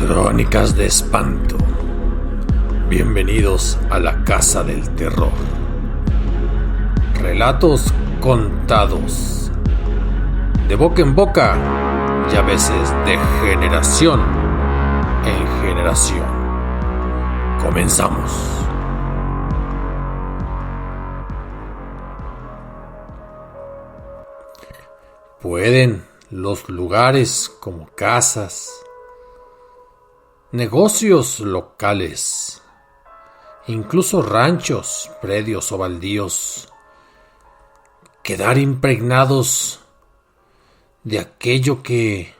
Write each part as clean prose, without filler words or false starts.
Crónicas de espanto. Bienvenidos a la casa del terror. Relatos contados de boca en boca y a veces de generación en generación. Comenzamos. Pueden los lugares como casas, negocios locales, incluso ranchos, predios o baldíos, quedar impregnados de aquello que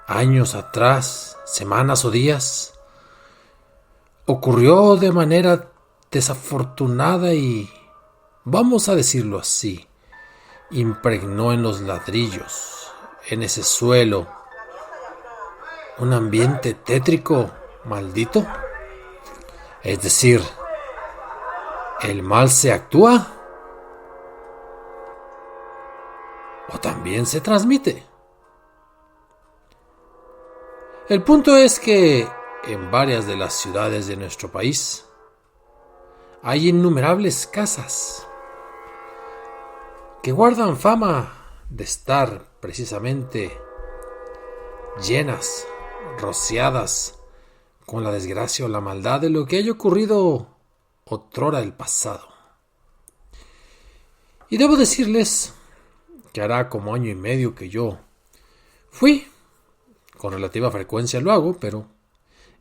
años atrás, semanas o días, ocurrió de manera desafortunada y, vamos a decirlo así, impregnó en los ladrillos, en ese suelo, un ambiente tétrico, maldito. Es decir, ¿el mal se actúa? ¿O también se transmite? El punto es que en varias de las ciudades de nuestro país hay innumerables casas que guardan fama de estar precisamente llenas, rociadas con la desgracia o la maldad de lo que haya ocurrido otrora el pasado. Y debo decirles que hará como año y medio que yo fui, con relativa frecuencia lo hago, pero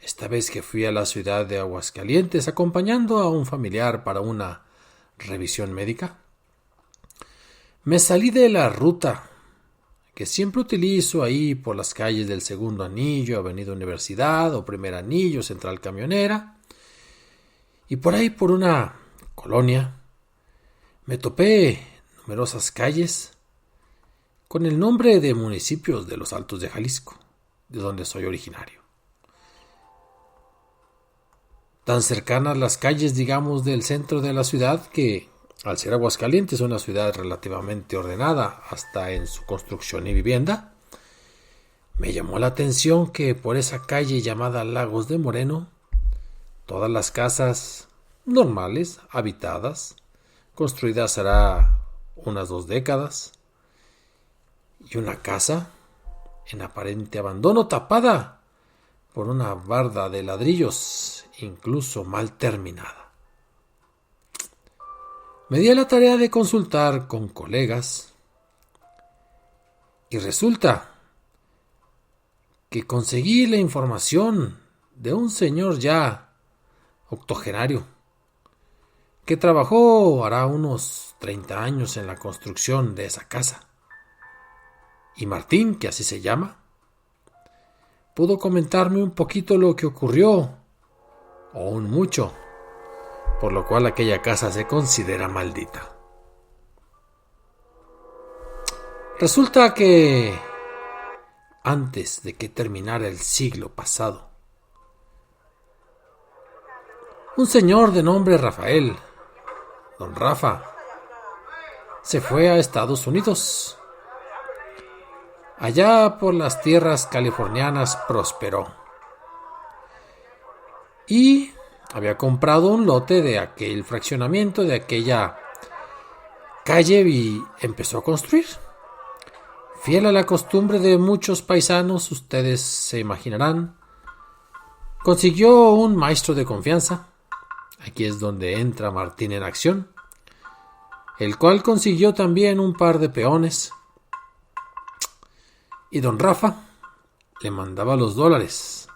esta vez que fui a la ciudad de Aguascalientes acompañando a un familiar para una revisión médica, me salí de la ruta que siempre utilizo ahí por las calles del Segundo Anillo, Avenida Universidad o Primer Anillo, Central Camionera, y por ahí por una colonia me topé numerosas calles con el nombre de municipios de los Altos de Jalisco, de donde soy originario. Tan cercanas las calles, digamos, del centro de la ciudad que, al ser Aguascalientes una ciudad relativamente ordenada hasta en su construcción y vivienda, me llamó la atención que por esa calle llamada Lagos de Moreno, todas las casas normales, habitadas, construidas hará unas 2 décadas, y una casa en aparente abandono tapada por una barda de ladrillos, incluso mal terminada. Me di a la tarea de consultar con colegas y resulta que conseguí la información de un señor ya octogenario que trabajó hará unos 30 años en la construcción de esa casa. Y Martín, que así se llama, pudo comentarme un poquito lo que ocurrió, o un mucho, por lo cual aquella casa se considera maldita. Resulta que antes de que terminara el siglo pasado, un señor de nombre Rafael, don Rafa, se fue a Estados Unidos. Allá por las tierras californianas prosperó y había comprado un lote de aquel fraccionamiento, de aquella calle, y empezó a construir. Fiel a la costumbre de muchos paisanos, ustedes se imaginarán, consiguió un maestro de confianza. Aquí es donde entra Martín en acción, el cual consiguió también un par de peones. Y don Rafa le mandaba los dólares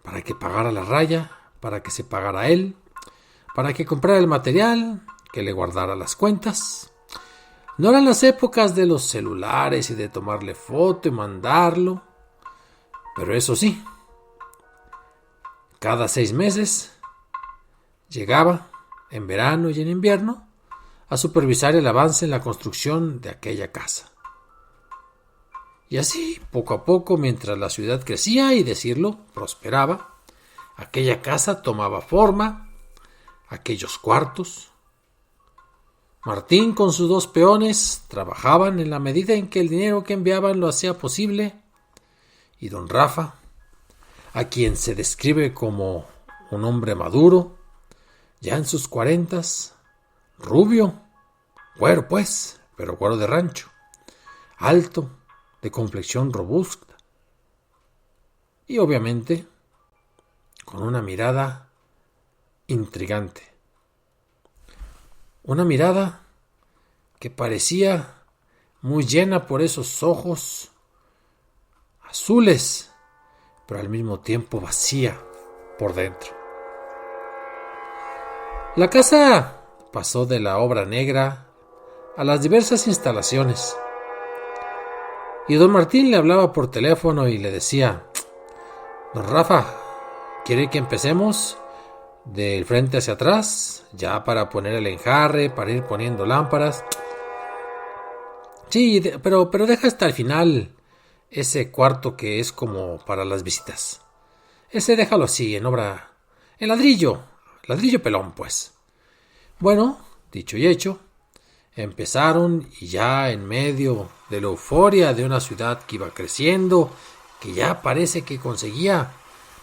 para que pagara la raya, para que se pagara él, para que comprara el material, que le guardara las cuentas. No eran las épocas de los celulares y de tomarle foto y mandarlo, pero eso sí, cada 6 meses llegaba, en verano y en invierno, a supervisar el avance en la construcción de aquella casa. Y así, poco a poco, mientras la ciudad crecía y, decirlo, prosperaba, aquella casa tomaba forma, aquellos cuartos. Martín con sus 2 peones trabajaban en la medida en que el dinero que enviaban lo hacía posible y don Rafa, a quien se describe como un hombre maduro, ya en sus 40, rubio, güero pues, pero güero de rancho, alto, de complexión robusta y obviamente con una mirada intrigante. Una mirada que parecía muy llena por esos ojos azules, pero al mismo tiempo vacía por dentro. La casa pasó de la obra negra a las diversas instalaciones. Y don Martín le hablaba por teléfono y le decía: don Rafa, ¿quiere que empecemos del frente hacia atrás? Ya para poner el enjarre, para ir poniendo lámparas. Sí, pero deja hasta el final ese cuarto que es como para las visitas. Ese déjalo así, en obra, en ladrillo pelón, pues. Bueno, dicho y hecho, empezaron y ya en medio de la euforia de una ciudad que iba creciendo, que ya parece que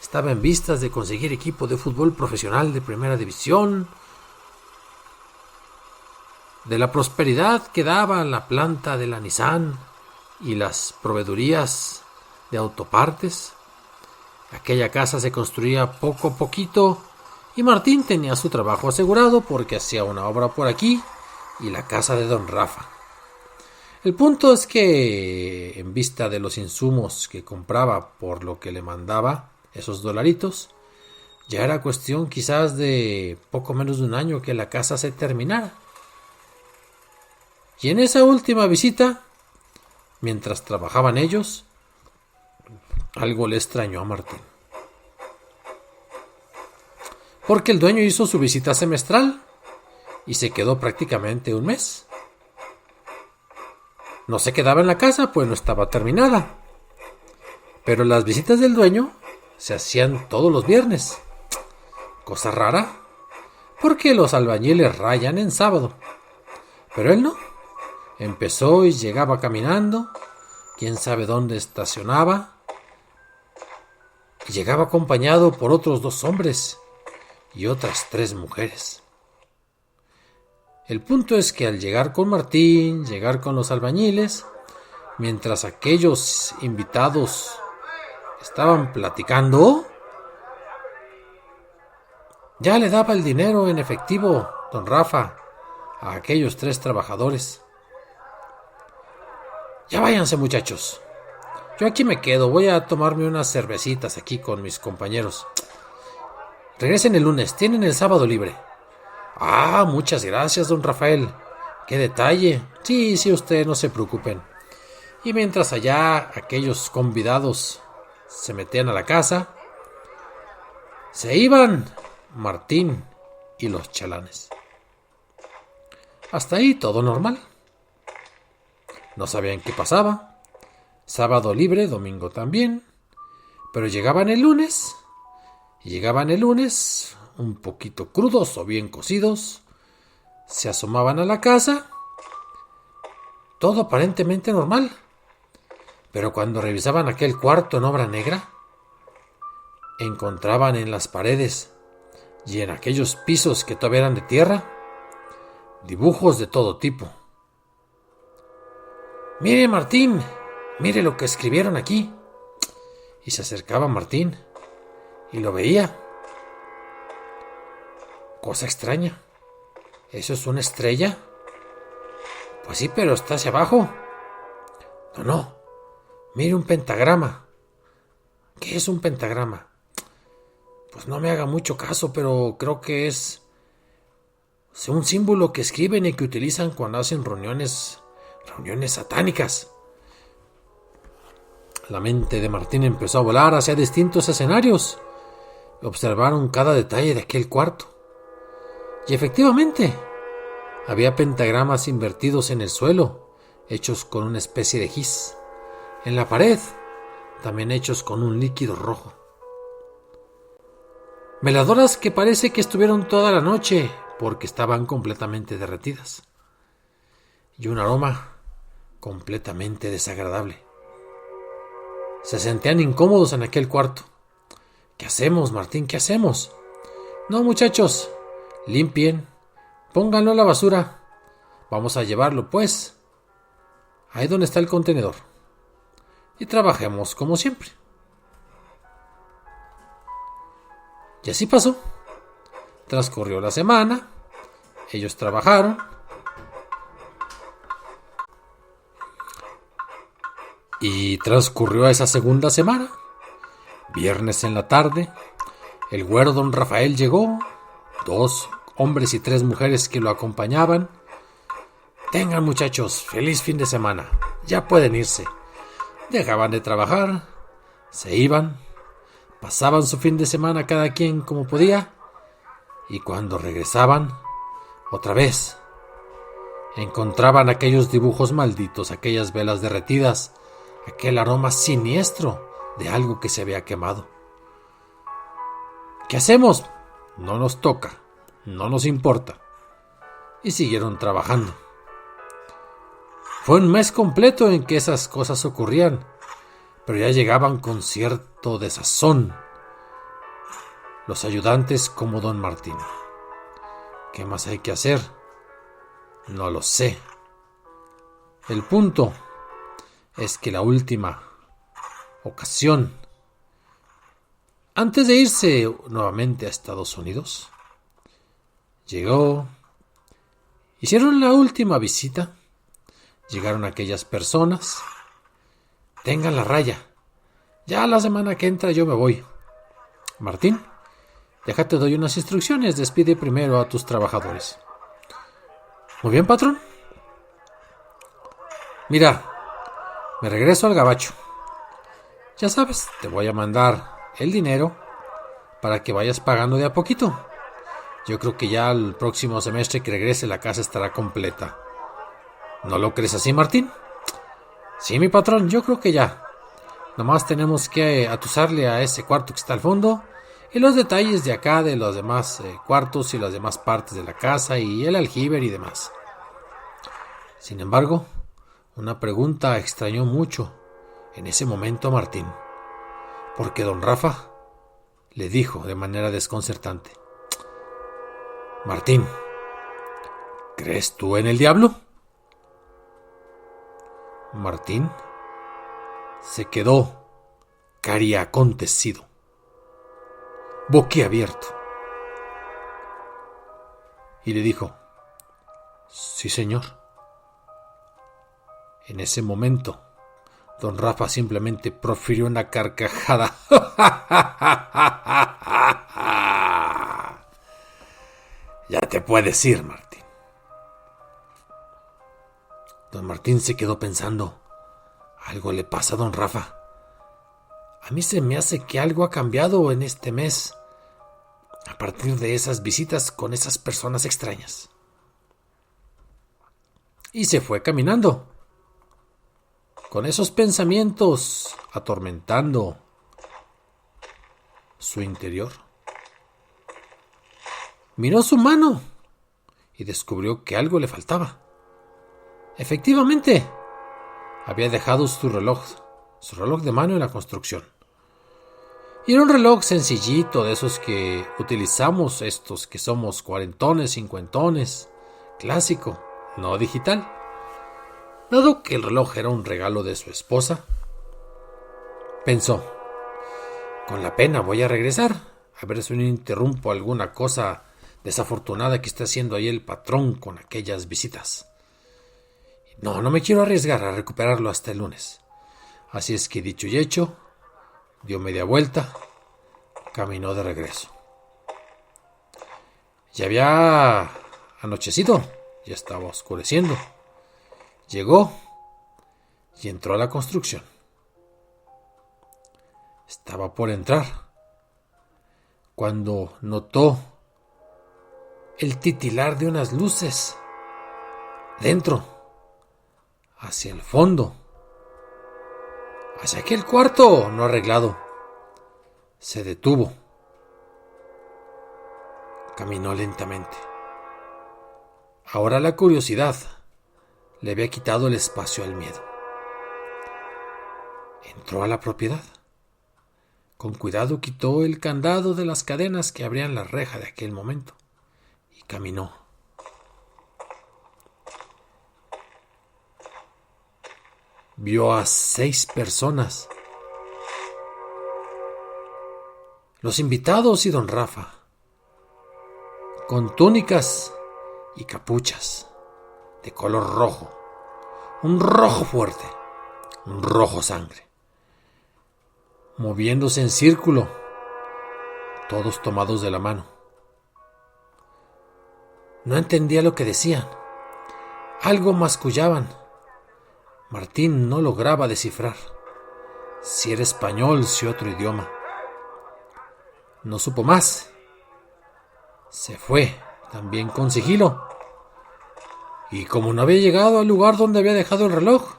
estaba en vistas de conseguir equipo de fútbol profesional de primera división, de la prosperidad que daba la planta de la Nissan y las proveedurías de autopartes. Aquella casa se construía poco a poquito y Martín tenía su trabajo asegurado porque hacía una obra por aquí y la casa de don Rafa. El punto es que, en vista de los insumos que compraba por lo que le mandaba, esos dolaritos, ya era cuestión quizás de poco menos de un año que la casa se terminara. Y en esa última visita, mientras trabajaban ellos, algo le extrañó a Martín. Porque el dueño hizo su visita semestral y se quedó prácticamente un mes. No se quedaba en la casa, pues no estaba terminada. Pero las visitas del dueño se hacían todos los viernes. Cosa rara, porque los albañiles rayan en sábado. Pero él no. Empezó y llegaba caminando, quién sabe dónde estacionaba, y llegaba acompañado por otros 2 hombres y otras 3 mujeres. El punto es que al llegar con Martín, llegar con los albañiles, mientras aquellos invitados estaban platicando, ya le daba el dinero en efectivo don Rafa a aquellos 3 trabajadores. Ya váyanse, muchachos. Yo aquí me quedo, voy a tomarme unas cervecitas aquí con mis compañeros. Regresen el lunes, tienen el sábado libre. Ah, muchas gracias, don Rafael. ¡Qué detalle! Sí, usted no se preocupen. Y mientras allá aquellos convidados se metían a la casa, se iban Martín y los chalanes. Hasta ahí todo normal. No sabían qué pasaba. Sábado libre, domingo también. Pero llegaban el lunes. Y llegaban el lunes un poquito crudos o bien cocidos. Se asomaban a la casa. Todo aparentemente normal. Pero cuando revisaban aquel cuarto en obra negra, encontraban en las paredes y en aquellos pisos que todavía eran de tierra, dibujos de todo tipo. Mire, Martín, mire lo que escribieron aquí. Y se acercaba Martín y lo veía. Cosa extraña. ¿Eso es una estrella? Pues sí, pero está hacia abajo. No. Mire, un pentagrama. ¿Qué es un pentagrama? Pues no me haga mucho caso, pero creo que es un símbolo que escriben y que utilizan cuando hacen reuniones satánicas. La mente de Martín empezó a volar hacia distintos escenarios. Observaron cada detalle de aquel cuarto. Y efectivamente, había pentagramas invertidos en el suelo, hechos con una especie de gis. En la pared, también hechos con un líquido rojo. Veladoras que parece que estuvieron toda la noche porque estaban completamente derretidas. Y un aroma completamente desagradable. Se sentían incómodos en aquel cuarto. ¿Qué hacemos, Martín? ¿Qué hacemos? No, muchachos, limpien, pónganlo a la basura. Vamos a llevarlo, pues, ahí donde está el contenedor. Y trabajemos como siempre. Y así pasó. Transcurrió la semana. Ellos trabajaron. Y transcurrió esa segunda semana. Viernes en la tarde, el güero don Rafael llegó. 2 hombres y 3 mujeres que lo acompañaban. Tengan, muchachos, feliz fin de semana. Ya pueden irse. Dejaban de trabajar, se iban, pasaban su fin de semana cada quien como podía, y cuando regresaban, otra vez, encontraban aquellos dibujos malditos, aquellas velas derretidas, aquel aroma siniestro de algo que se había quemado. ¿Qué hacemos? No nos toca, no nos importa. Y siguieron trabajando. Fue un mes completo en que esas cosas ocurrían, pero ya llegaban con cierto desazón los ayudantes como don Martín. ¿Qué más hay que hacer? No lo sé. El punto es que la última ocasión, antes de irse nuevamente a Estados Unidos, llegó, hicieron la última visita. Llegaron aquellas personas. Tengan la raya. Ya la semana que entra yo me voy. Martín, déjate doy unas instrucciones. Despide primero a tus trabajadores. Muy bien, patrón. Mira, me regreso al gabacho. Ya sabes, te voy a mandar el dinero para que vayas pagando de a poquito. Yo creo que ya el próximo semestre que regrese la casa estará completa. ¿No lo crees así, Martín? Sí, mi patrón, yo creo que ya. Nomás tenemos que atusarle a ese cuarto que está al fondo y los detalles de acá de los demás cuartos y las demás partes de la casa y el aljibe y demás. Sin embargo, una pregunta extrañó mucho en ese momento a Martín, porque don Rafa le dijo de manera desconcertante: Martín, ¿crees tú en el diablo? Martín se quedó cariacontecido, boquiabierto, y le dijo: sí, señor. En ese momento, don Rafa simplemente profirió una carcajada. Ya te puedes ir, Martín. Don Martín se quedó pensando. Algo le pasa a don Rafa. A mí se me hace que algo ha cambiado en este mes, a partir de esas visitas con esas personas extrañas. Y se fue caminando, con esos pensamientos atormentando su interior. Miró su mano y descubrió que algo le faltaba. Efectivamente, había dejado su reloj de mano en la construcción. Y era un reloj sencillito, de esos que utilizamos estos que somos cuarentones, cincuentones, clásico, no digital. Dado que el reloj era un regalo de su esposa, pensó: con la pena voy a regresar, a ver si no interrumpo alguna cosa desafortunada que está haciendo ahí el patrón con aquellas visitas. No me quiero arriesgar a recuperarlo hasta el lunes. Así es que, dicho y hecho, dio media vuelta, caminó de regreso. Ya había anochecido, ya estaba oscureciendo. Llegó y entró a la construcción. Estaba por entrar cuando notó el titilar de unas luces dentro, hacia el fondo, hacia aquel cuarto no arreglado. Se detuvo. Caminó lentamente. Ahora la curiosidad le había quitado el espacio al miedo. Entró a la propiedad. Con cuidado quitó el candado de las cadenas que abrían la reja de aquel momento y caminó. Vio a 6 personas. Los invitados y don Rafa, con túnicas y capuchas de color rojo, un rojo fuerte, un rojo sangre, moviéndose en círculo, todos tomados de la mano. No entendía lo que decían. Algo mascullaban. Martín no lograba descifrar si era español, si otro idioma. No supo más. Se fue, también con sigilo. Y como no había llegado al lugar donde había dejado el reloj,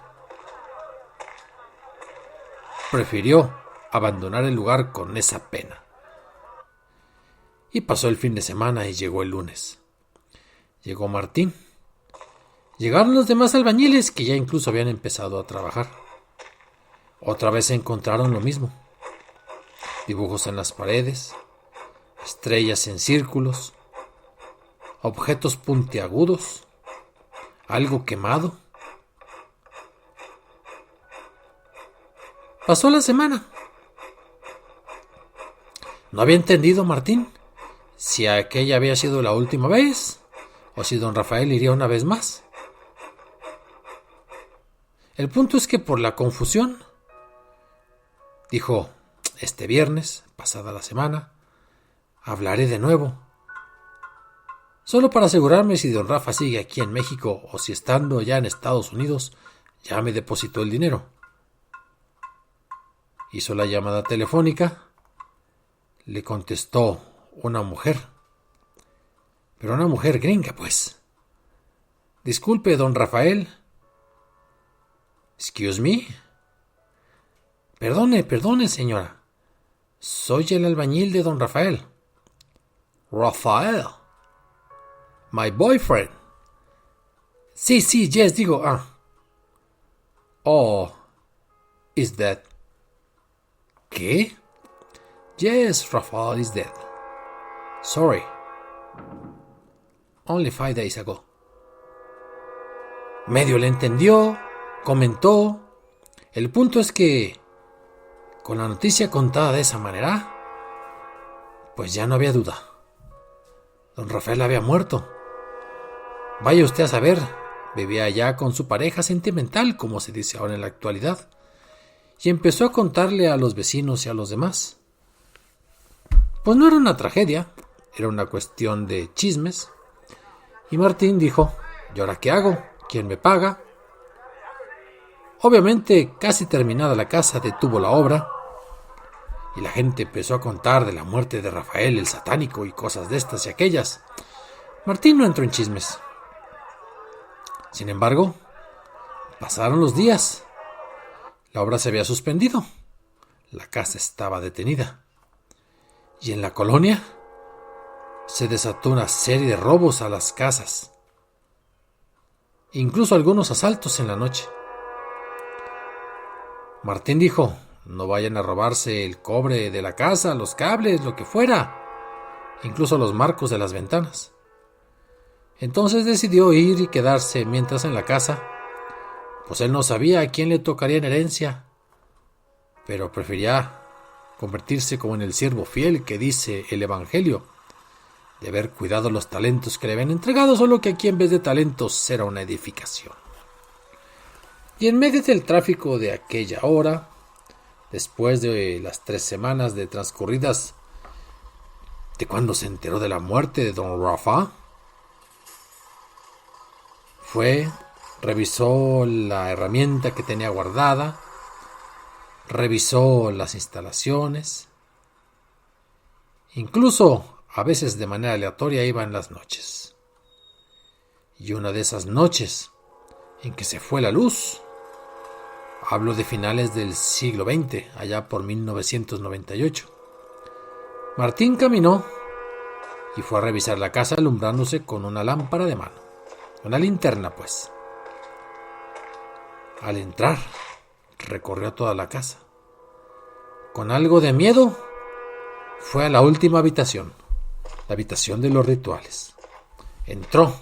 prefirió abandonar el lugar con esa pena. Y pasó el fin de semana y llegó el lunes. Llegó Martín. Llegaron los demás albañiles que ya incluso habían empezado a trabajar. Otra vez encontraron lo mismo. Dibujos en las paredes, estrellas en círculos, objetos puntiagudos, algo quemado. Pasó la semana. No había entendido Martín si aquella había sido la última vez o si don Rafael iría una vez más. El punto es que por la confusión dijo: este viernes, pasada la semana, hablaré de nuevo, solo para asegurarme si don Rafa sigue aquí en México o si estando ya en Estados Unidos ya me depositó el dinero. Hizo la llamada telefónica. Le contestó una mujer, pero una mujer gringa, pues. Disculpe, don Rafael. Excuse me. Perdone, señora. Soy el albañil de don Rafael. Rafael. My boyfriend. Sí, yes, digo, Oh, is dead. ¿Qué? Yes, Rafael is dead. Sorry. Only 5 days ago. Medio le entendió, comentó. El punto es que, con la noticia contada de esa manera, pues ya no había duda. Don Rafael había muerto. Vaya usted a saber, vivía allá con su pareja sentimental, como se dice ahora en la actualidad, y empezó a contarle a los vecinos y a los demás. Pues no era una tragedia, era una cuestión de chismes. Y Martín dijo: ¿y ahora qué hago? ¿Quién me paga? Obviamente, casi terminada la casa, detuvo la obra y la gente empezó a contar de la muerte de Rafael el satánico y cosas de estas y aquellas. Martín no entró en chismes. Sin embargo, pasaron los días. La obra se había suspendido. La casa estaba detenida. Y en la colonia se desató una serie de robos a las casas. Incluso algunos asaltos en la noche. Martín dijo: no vayan a robarse el cobre de la casa, los cables, lo que fuera, incluso los marcos de las ventanas. Entonces decidió ir y quedarse mientras en la casa, pues él no sabía a quién le tocaría en herencia, pero prefería convertirse como en el siervo fiel que dice el Evangelio, de haber cuidado los talentos que le habían entregado, solo que aquí en vez de talentos era una edificación. Y en medio del tráfico de aquella hora, después de las 3 semanas de transcurridas de cuando se enteró de la muerte de don Rafa, revisó la herramienta que tenía guardada, revisó las instalaciones, incluso a veces de manera aleatoria iba en las noches. Y una de esas noches en que se fue la luz, hablo de finales del siglo XX, allá por 1998, Martín caminó y fue a revisar la casa alumbrándose con una lámpara de mano, una linterna pues. Al entrar, recorrió toda la casa. Con algo de miedo, fue a la última habitación, la habitación de los rituales. Entró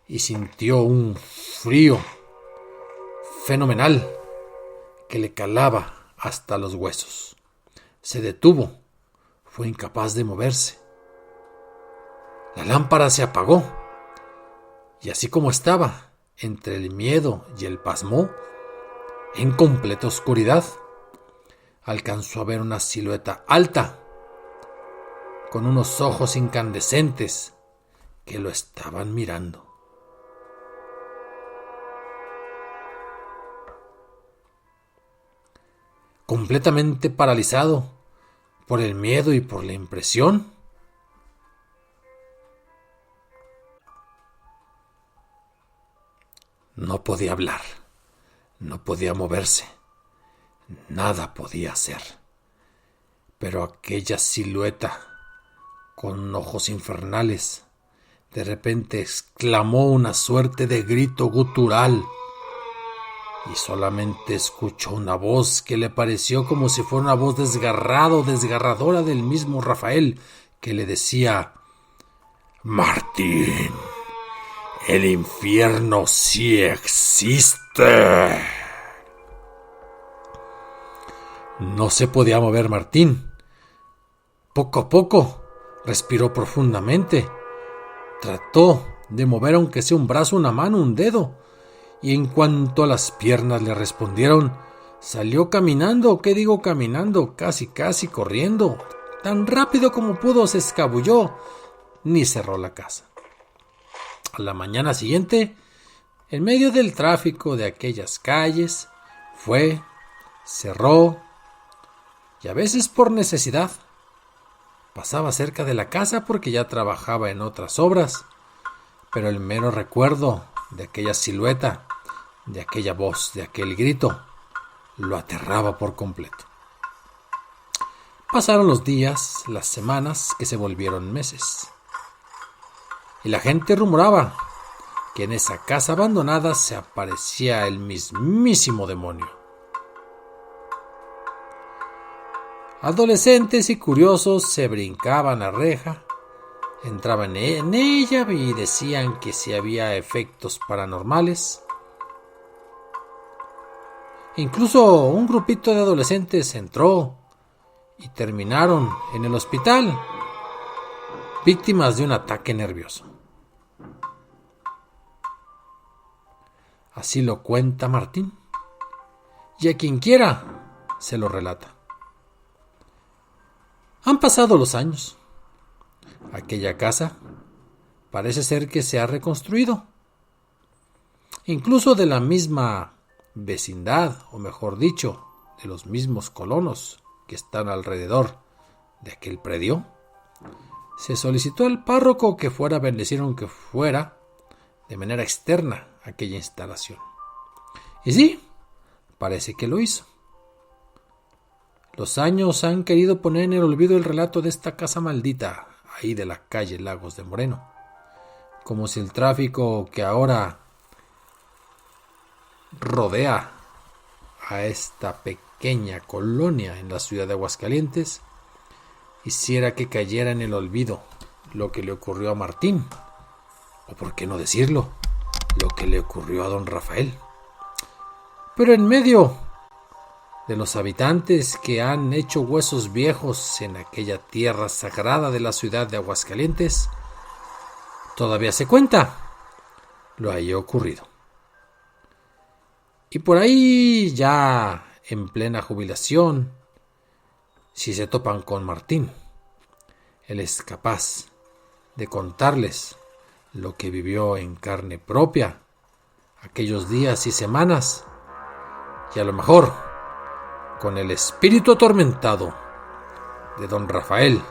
y sintió un frío fenomenal que le calaba hasta los huesos. Se detuvo, fue incapaz de moverse. La lámpara se apagó y así como estaba, entre el miedo y el pasmo, en completa oscuridad, alcanzó a ver una silueta alta, con unos ojos incandescentes que lo estaban mirando. Completamente paralizado por el miedo y por la impresión, no podía hablar, no podía moverse, nada podía hacer. Pero aquella silueta, con ojos infernales, de repente exclamó una suerte de grito gutural y solamente escuchó una voz que le pareció como si fuera una voz desgarradora del mismo Rafael, que le decía: Martín, el infierno sí existe. No se podía mover Martín. Poco a poco respiró profundamente. Trató de mover aunque sea un brazo, una mano, un dedo. Y en cuanto a las piernas le respondieron, salió caminando, ¿qué digo caminando? Casi corriendo. Tan rápido como pudo se escabulló, ni cerró la casa. A la mañana siguiente, en medio del tráfico de aquellas calles, fue, cerró, y a veces por necesidad, pasaba cerca de la casa porque ya trabajaba en otras obras, pero el mero recuerdo de aquella silueta, de aquella voz, de aquel grito, lo aterraba por completo. Pasaron los días, las semanas, que se volvieron meses. Y la gente rumoraba que en esa casa abandonada se aparecía el mismísimo demonio. Adolescentes y curiosos se brincaban la reja, entraban en ella y decían que si había efectos paranormales. Incluso un grupito de adolescentes entró y terminaron en el hospital, víctimas de un ataque nervioso. Así lo cuenta Martín, y a quien quiera se lo relata. Han pasado los años. Aquella casa parece ser que se ha reconstruido. Incluso de la misma vecindad, o mejor dicho, de los mismos colonos que están alrededor de aquel predio, se solicitó al párroco que fuera a bendecir, aunque fuera de manera externa, aquella instalación. Y sí, parece que lo hizo. Los años han querido poner en el olvido el relato de esta casa maldita, ahí de la calle Lagos de Moreno, como si el tráfico que ahora rodea a esta pequeña colonia en la ciudad de Aguascalientes hiciera que cayera en el olvido lo que le ocurrió a Martín, o por qué no decirlo, lo que le ocurrió a don Rafael. Pero en medio de los habitantes que han hecho huesos viejos en aquella tierra sagrada de la ciudad de Aguascalientes, todavía se cuenta lo haya ocurrido. Y por ahí, ya en plena jubilación, si se topan con Martín, él es capaz de contarles lo que vivió en carne propia aquellos días y semanas, y a lo mejor con el espíritu atormentado de don Rafael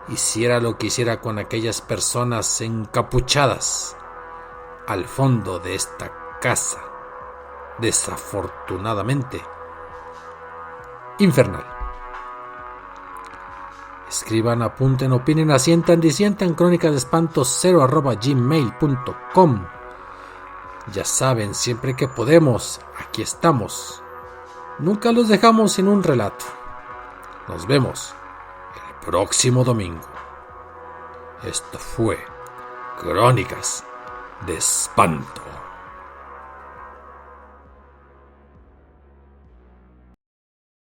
hiciera lo que hiciera con aquellas personas encapuchadas al fondo de esta casa, desafortunadamente infernal. Escriban, apunten, opinen, asientan, disientan, crónica de espantos 0@gmail.com. Ya saben, siempre que podemos, aquí estamos nunca los dejamos sin un relato. Nos vemos el próximo domingo. Esto fue Crónicas de Espanto.